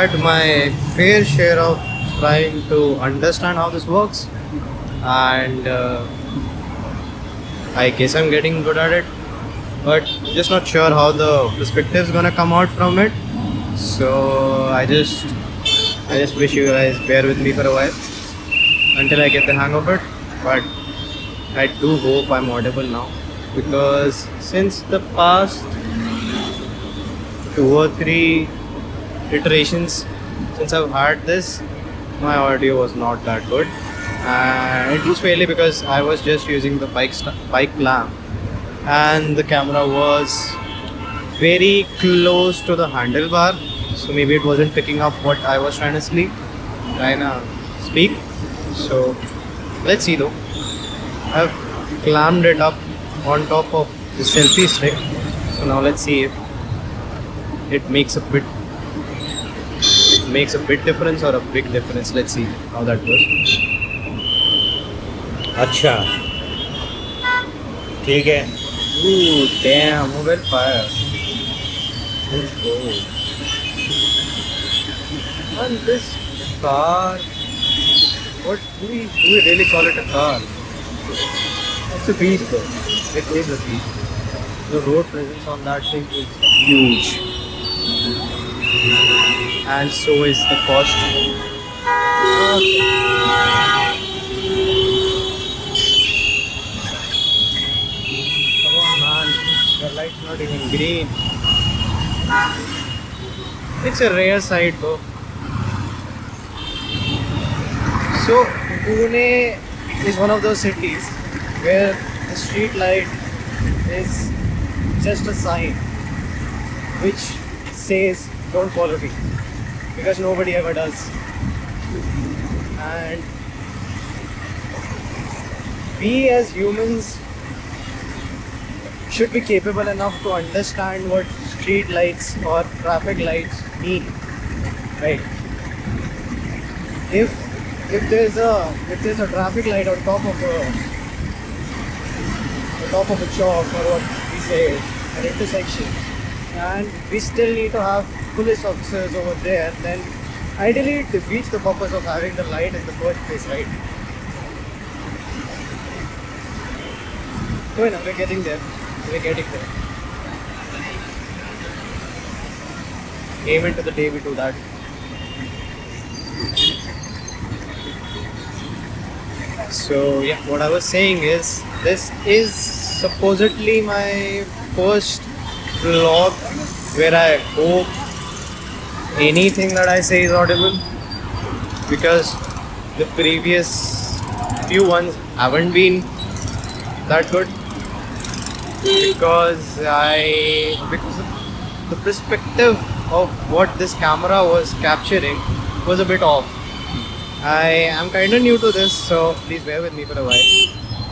had my fair share of trying to understand how this works, and I guess I'm getting good at it, but just not sure how the perspective is gonna come out from it. So I just wish you guys bear with me for a while until I get the hang of it. But I do hope I'm audible now, because since the past 2 or 3 iterations since I've had this, my audio was not that good, and it was fairly because I was just using the bike lamp, and the camera was very close to the handlebar, so maybe it wasn't picking up what I was trying to speak. So let's see though. I've clamped it up on top of the selfie stick, so now let's see if it makes a bit difference or a big difference. Let's see how that goes. अच्छा ठीक है. Ooh, damn, mobile fire. Let's go. And this car, what do we really call it a car? It's a beast though. It is a beast. The road presence on that thing is huge. And so is the cost. Come on, man. The light's not even green. It's a rare sight though. So, Pune is one of those cities where the street light is just a sign which says don't follow me, because nobody ever does. And we as humans should be capable enough to understand what street lights or traffic lights mean, right? If there's a traffic light on top of a chalk, or what we say, an intersection, and we still need to have police officers over there, then ideally it defeats the purpose of having the light in the first place, right? So we're getting there. Aim into the day we do that. So yeah, what I was saying is, this is supposedly my first vlog where I hope anything that I say is audible, because the previous few ones haven't been that good, because the perspective of what this camera was capturing was a bit off. I am kind of new to this, so please bear with me for a while.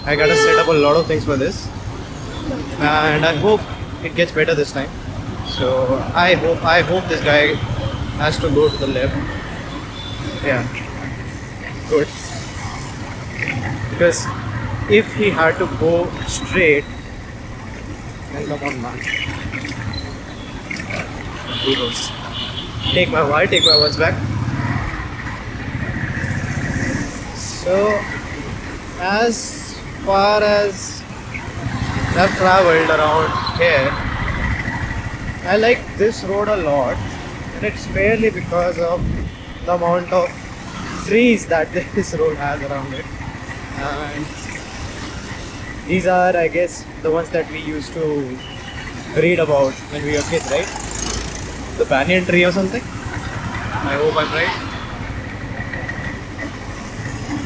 I gotta set up a lot of things for this, and I hope it gets better this time. So I hope this guy has to go to the left. Yeah, good. Because if he had to go straight, then come on, man. Kudos. Take my words back. So, as far as I've traveled around here, I like this road a lot, and it's fairly because of the amount of trees that this road has around it. And these are, I guess, the ones that we used to read about when we were kids, right? The banyan tree or something. I hope I'm right.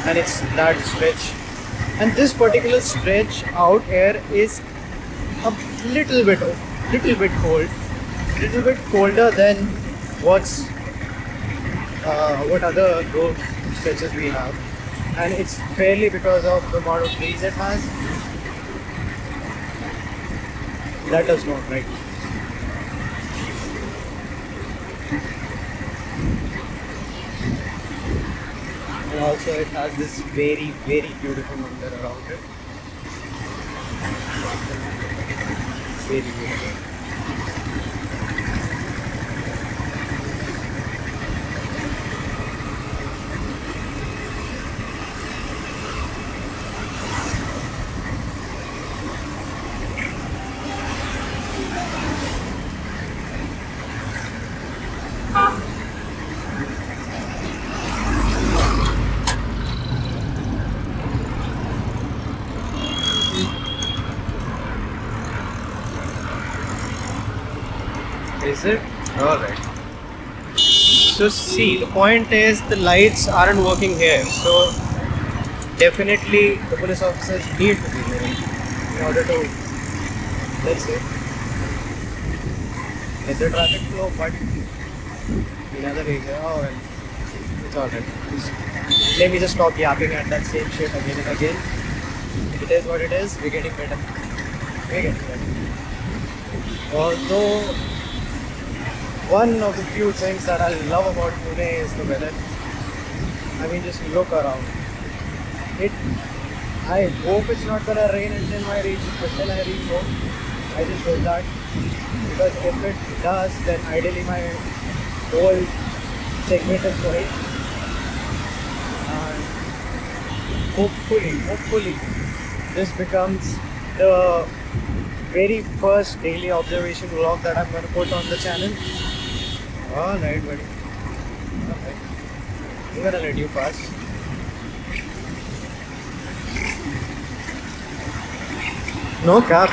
And it's that stretch, and this particular stretch out here is a little bit cold, little bit colder than what other road stretches we have, and it's fairly because of the amount of trees it has. That does not, right? And also it has this very, very beautiful mandir around it. Very beautiful. Is it? Alright. So see, the point is the lights aren't working here. So definitely the police officers need to be there in order to, let's say, get the traffic flow, but in other area, oh well, it's alright. Let me just stop yapping at that same shit again and again. It is what it is, we're getting better. We're getting better. Although, one of the few things that I love about Pune is the weather. I mean, just look around. I hope it's not gonna rain until I reach home. I just hope that, because if it does, then ideally my whole segment is going. And hopefully, this becomes the very first daily observation vlog that I'm gonna put on the channel. Alright, buddy. Okay. I'm gonna let you pass. No cap,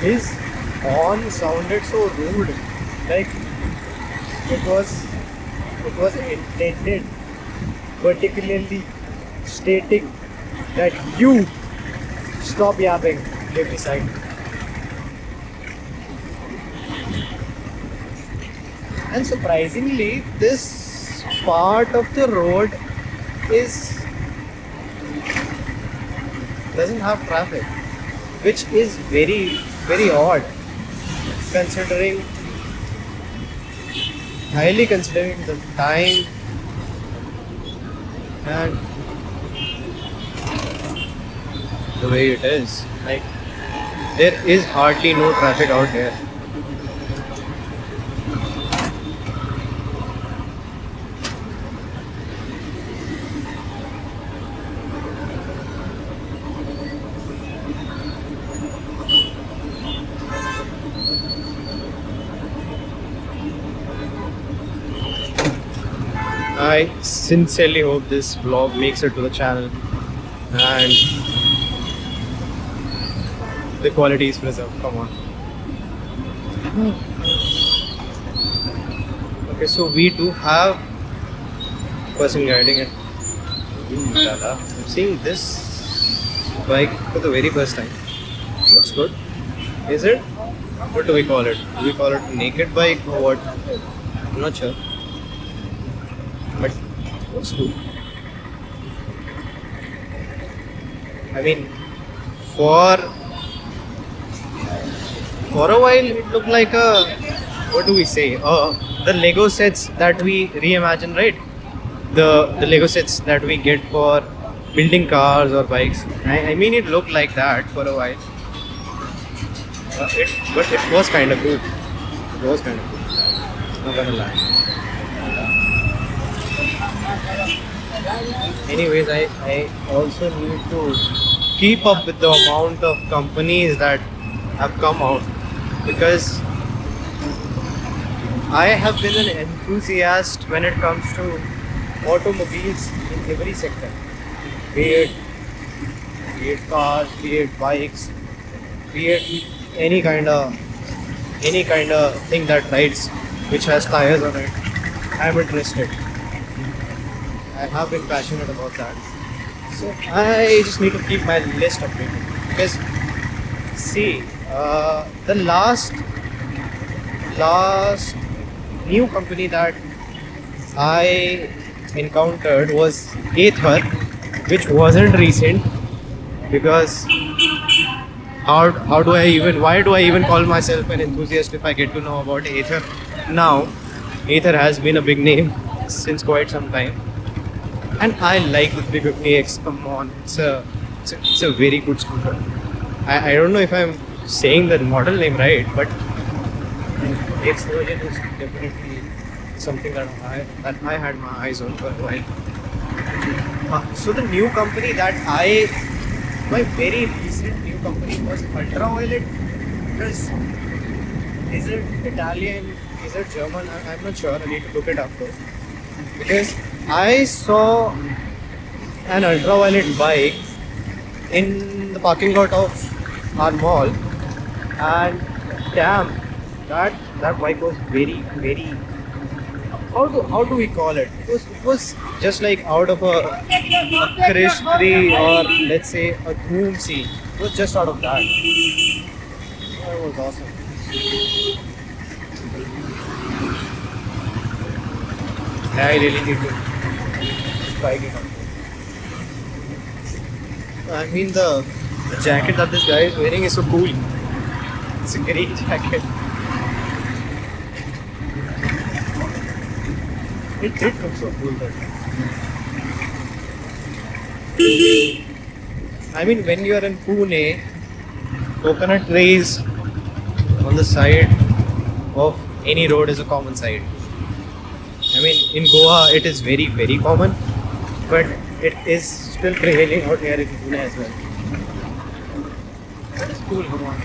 his horn sounded so rude. Like it was intended, particularly stating that you stop yapping, give me side. And surprisingly, this part of the road doesn't have traffic, which is very odd, highly considering the time and the way it is. Like, there is hardly no traffic out here. I sincerely hope this vlog makes it to the channel and the quality is preserved. Come on. Okay, so we do have person guiding it. I'm seeing this bike for the very first time. Looks good. Is it? What do we call it? Do we call it a naked bike or what? I'm not sure. But looks cool. I mean, for a while it looked like what do we say? The Lego sets that we reimagine, right? The Lego sets that we get for building cars or bikes. I mean, it looked like that for a while. But it was kind of good. It was kind of good. Not gonna lie. Anyways, I also need to keep up with the amount of companies that have come out, because I have been an enthusiast when it comes to automobiles in every sector, be it cars, be it bikes, be it any kind of thing that rides which has tires on it. I'm interested. I have been passionate about that. So I just need to keep my list updated, because see, the last new company that I encountered was Ather, which wasn't recent, because why do I even call myself an enthusiast if I get to know about Ather now? Ather has been a big name since quite some time. And I like the 350X. Come on, it's a very good scooter. I don't know if I'm saying the model name right, but X version is definitely something that I had my eyes on for a while. So the new company my very recent new company was Ultraviolet. Because is it Italian? Is it German? I'm not sure. I need to look it up though. Because I saw an ultraviolet bike in the parking lot of our mall, and damn, That bike was very. How do we call it? It was just like out of a Krish 3 or let's say a Doom scene. It was just out of that. That was awesome. I really need to try it out. I mean the jacket that this guy is wearing is so cool. It's a great jacket. It did look so cool that time. I mean, when you are in Pune, coconut trees on the side of any road is a common sight. I mean, in Goa, it is very common, but it is still prevailing out here in Pune as well. That's cool, come on.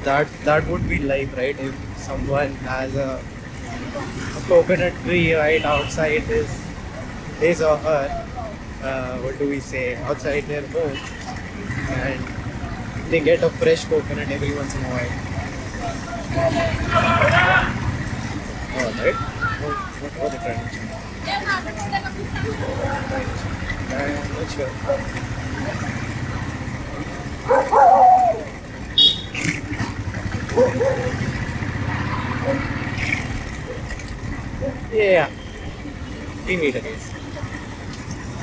That would be life, right? If someone has a coconut tree right outside his or her, what do we say, outside their home, and they get a fresh coconut every once in a while. Alright. What was the tradition? I'm not sure. Yeah. Team leader is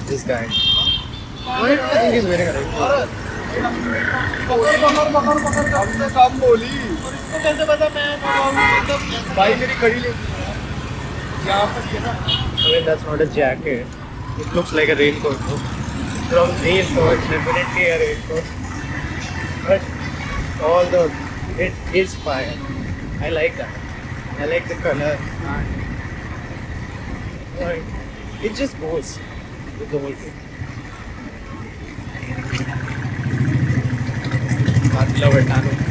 this guy. Why do I think he's wearing a red हमने कम बोली और इसको कैसे पता मैं भाई मेरी खड़ी ले यहाँ पर ये ना I mean, that's not a jacket. It looks like a raincoat. No? From raincoat, definitely a raincoat. But although it is fire, I like that. I like the color. And it just goes with the whole thing. I love it, Nano.